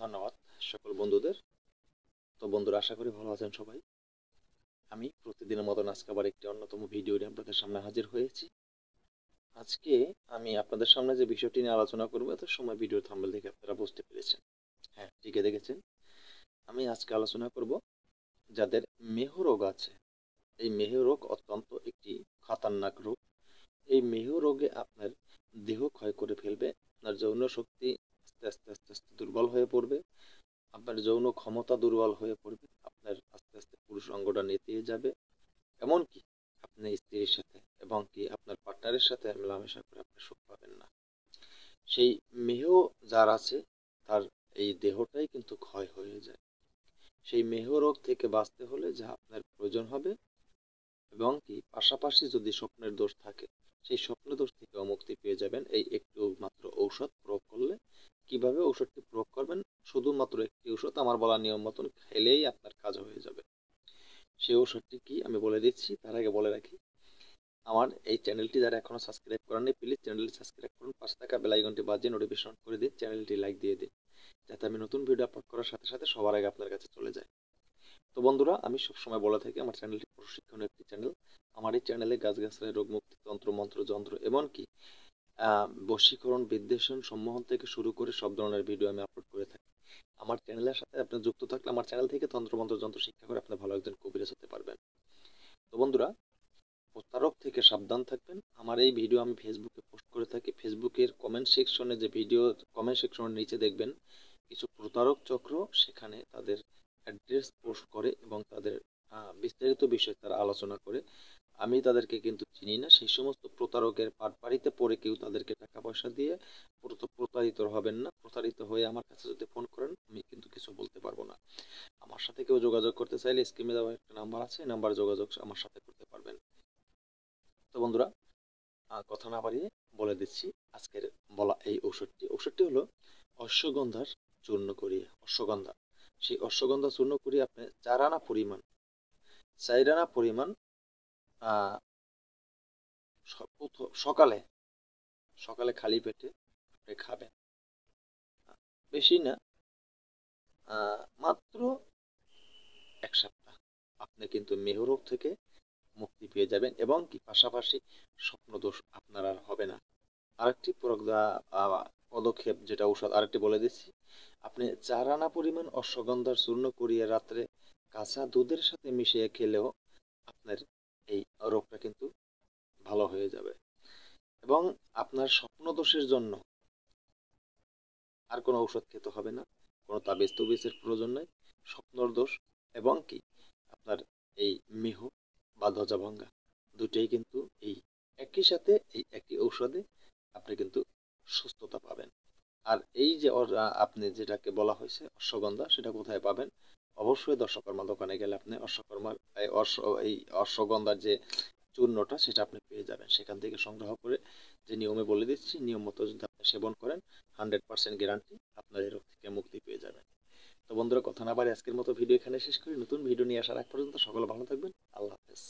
ধন্যবাদ সকল বন্ধুদের। তো বন্ধুরা, আশা করি ভালো আছেন সবাই। আমি প্রতিদিনের মতন আজকে আবার একটি অন্যতম ভিডিও নিয়ে আপনাদের সামনে হাজির হয়েছি। আজকে আমি আপনাদের সামনে যে বিষয়টি নিয়ে আলোচনা করবো, এত সময় ভিডিও থাম্বনেল দেখে আপনারা বুঝতে পেরেছেন। হ্যাঁ, ঠিকই দেখেছেন। আমি আজকে আলোচনা করব যাদের মেহ রোগ আছে। এই মেহ রোগ অত্যন্ত একটি খতরনাক রোগ। এই মেহ রোগে আপনার দেহ ক্ষয় করে ফেলবে, আপনার যৌন শক্তি আস্তে আস্তে আস্তে আস্তে দুর্বল হয়ে পড়বে, আপনার যৌন ক্ষমতা দুর্বল হয়ে পড়বে, আপনার আস্তে আস্তে পুরুষ অঙ্গটা নেতিয়ে যাবে, এমনকি আপনি স্ত্রীর সাথে এবং কি আপনার পার্টনারের সাথে মেলামেশা করে আপনি সুখ পাবেন না। সেই মেহ যার আছে তার এই দেহটাই কিন্তু ক্ষয় হয়ে যায়। সেই মেহ রোগ থেকে বাঁচতে হলে যা আপনার প্রয়োজন হবে, এবং কি পাশাপাশি যদি স্বপ্নের দোষ থাকে, সেই স্বপ্নের দোষ থেকেও মুক্তি পেয়ে যাবেন এই একটু মাত্র ঔষধ প্রয়োগ করলে। কিভাবে ঔষধটি প্রয়োগ করবেন? শুধুমাত্র একটি ওষুধ আমার বলা নিয়ম মতন খেলেই আপনার কাজ হয়ে যাবে। সেই ওষুধটি কি আমি বলে দিচ্ছি, তার আগে বলে রাখি, আমার এই চ্যানেলটি যারা এখনো সাবস্ক্রাইব করেননি, প্লিজ চ্যানেলটি সাবস্ক্রাইব করুন, পাশে থাকা বেল আইকনটি বাজিয়ে নোটিফিকেশন করে দিন, চ্যানেলটি লাইক দিয়ে দিন, যাতে আমি নতুন ভিডিও আপলোড করার সাথে সাথে সবার আগে আপনার কাছে চলে যায়। তো বন্ধুরা, আমি সবসময় বলে থাকি আমার চ্যানেলটি প্রশিক্ষণের একটি চ্যানেল। আমার এই চ্যানেলে গাছগাছালি, রোগ মুক্তি, তন্ত্র মন্ত্র, যন্ত্র, এমনকি বশীকরণ, বিদ্বেষণ, সম্মোহন থেকে শুরু করে সব ধরনের ভিডিও আমি আপলোড করে থাকি। আমার চ্যানেলের সাথে আপনি যুক্ত থাকলে আমার চ্যানেল থেকে তন্ত্রমন্ত্র যন্ত্র শিক্ষা করে আপনি ভালো একজন কবিরাজ হতে পারবেন। তো বন্ধুরা, প্রতারক থেকে সাবধান থাকবেন। আমার এই ভিডিও আমি ফেসবুকে পোস্ট করে থাকি। ফেসবুকের কমেন্ট সেকশনে যে ভিডিও, কমেন্ট সেকশনের নিচে দেখবেন কিছু প্রতারক চক্র সেখানে তাদের অ্যাড্রেস পোস্ট করে এবং তাদের বিস্তারিত বিষয় তারা আলোচনা করে। আমি তাদেরকে কিন্তু চিনি না। সেই সমস্ত প্রতারকের পাটপাড়িতে পড়ে কেউ তাদেরকে টাকা পয়সা দিয়ে প্রতারিত হবেন না। প্রতারিত হয়ে আমার কাছে যদি ফোন করেন, আমি কিন্তু কিছু বলতে পারবো না। আমার সাথে কেউ যোগাযোগ করতে চাইলে স্ক্রিনে দেওয়া একটা নাম্বার আছে, এই নাম্বার যোগাযোগ আমার সাথে করতে পারবেন। তো বন্ধুরা, কথা না বাড়িয়ে বলে দিচ্ছি আজকের বলা এই ঔষধটি হলো অশ্বগন্ধার চূর্ণ করিয়ে। অশ্বগন্ধা, সেই অশ্বগন্ধা চূর্ণ করিয়ে আপনি 4 আনা পরিমাণ সকালে সকালে খালি পেটে আপনি খাবেন। বেশি না, মাত্র 1 সপ্তাহ আপনি কিন্তু মেহ রোগ থেকে মুক্তি পেয়ে যাবেন, এবং কি পাশাপাশি স্বপ্ন দোষ আপনার আর হবে না। আরেকটি পদক্ষেপ, যেটা ঔষধ আরেকটি বলে দিচ্ছি, আপনি 4 আনা পরিমাণ অশ্বগন্ধার চূর্ণ করিয়ে রাত্রে কাঁচা দুধের সাথে মিশিয়ে খেলেও আপনার এই রোগটা কিন্তু ভালো হয়ে যাবে। এবং আপনার স্বপ্ন দোষের জন্য আর কোনো ঔষধ খেতে হবে না, কোনো তাবিজ তবিজের প্রয়োজন নাই। স্বপ্নর দোষ এবং কি আপনার এই মেহ বা ধ্বজাভঙ্গা, দুটোই কিন্তু এই একই সাথে এই একই ঔষধে আপনি কিন্তু সুস্থতা পাবেন। আর এই যে আপনি যেটাকে বলা হয়েছে অশ্বগন্ধা, সেটা কোথায় পাবেন? অবশ্যই দর্শকর্মা দোকানে গেলে আপনি এই অশ্বগন্ধার যে চূর্ণটা সেটা আপনি পেয়ে যাবেন। সেখান থেকে সংগ্রহ করে, যে নিয়মে বলে দিচ্ছি, নিয়ম মতো যদি আপনি সেবন করেন, 100% গ্যারান্টি আপনার এই রোগ থেকে মুক্তি পেয়ে যাবেন। তো বন্ধুরা, কথা না বাড়ি আজকের মতো ভিডিও এখানে শেষ করি। নতুন ভিডিও নিয়ে আসার আগ পর্যন্ত সকলে ভালো থাকবেন। আল্লাহ হাফেজ।